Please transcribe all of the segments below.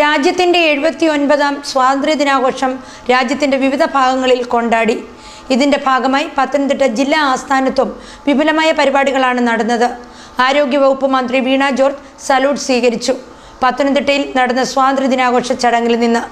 രാജ്യത്തിൻ്റെ 79ാം സ്വാതന്ത്ര്യദിനാഘോഷം രാജ്യത്തിൻ്റെ വിവിധ ഭാഗങ്ങളിൽ കൊണ്ടാടി. ഇതിൻ്റെ ഭാഗമായി പത്തനംതിട്ട ജില്ലാ ആസ്ഥാനത്തും വിപുലമായ പരിപാടികളാണ് നടന്നത്. ആരോഗ്യവകുപ്പ് മന്ത്രി വീണ ജോർജ് സല്യൂട്ട് സ്വീകരിച്ചു. പത്തനംതിട്ടയിൽ നടന്ന സ്വാതന്ത്ര്യദിനാഘോഷ ചടങ്ങിൽ നിന്ന്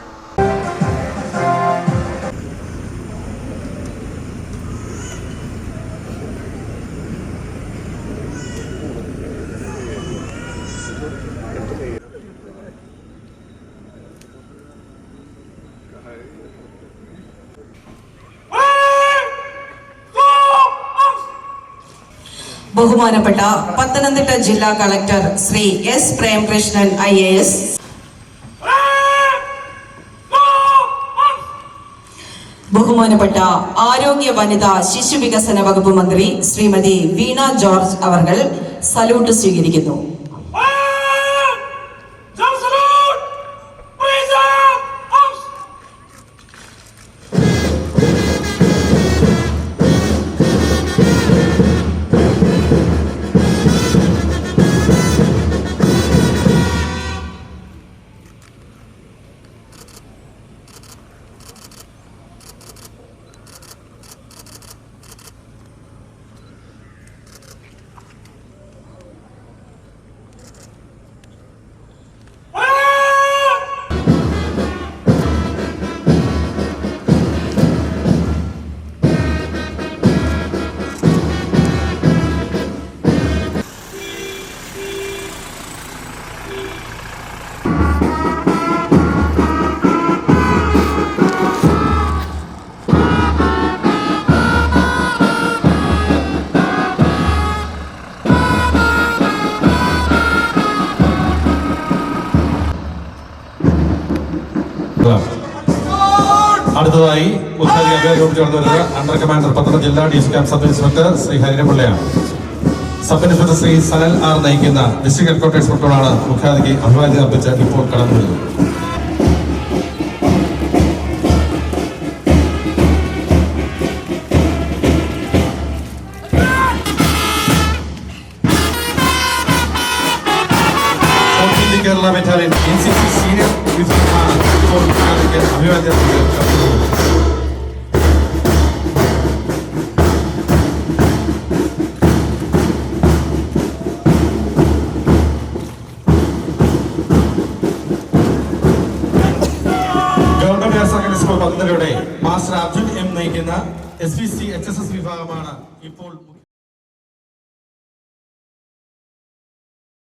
ബഹുമാനപ്പെട്ട പത്തനംതിട്ട ജില്ലാ collector Shri S Premkrishnan IAS, ബഹുമാനപ്പെട്ട ആരോഗ്യ വനിതാ ശിശു വികസന വകുപ്പ് മന്ത്രി ശ്രീമതി വീണ ജോർജ് അവർ സല്യൂട്ട് സ്വീകരിക്കുന്നു. അടുത്തതായി മുഖ്യാതിഥി അഭിവാദ്യം ചേർന്ന് വരുന്നത് അണ്ടർ കമാൻഡർ പത്തനംതിട്ട ജില്ലാ DC camp sub inspector Shri ഹരിരപിള്ളയാണ്. Sub inspector Shri Sanal R നയിക്കുന്ന ഡിസ്ട്രിക്ട് ഹെഡ്ക്വാർട്ടേഴ്സ് പട്ടോളാണ് മുഖ്യാതിഥിക്ക് അഭിവാദ്യം അർപ്പിച്ച് ഇപ്പോൾ കടന്നു വരുന്നത്. കേരള ബറ്റാലിയൻ NCC സീനിയർ വിഭാഗമാണ് ഇപ്പോൾ മുഖ്യാതിഥിക്ക് അഭിവാദ്യം ഗവൺമെന്റ് ഹയർ സെക്കൻഡറി സ്കൂൾ പത്തനംതിട്ടയുടെ മാസ്റ്റർ അർജുൻ M നയിക്കുന്ന SPC HSS വിഭാഗമാണ് ഇപ്പോൾ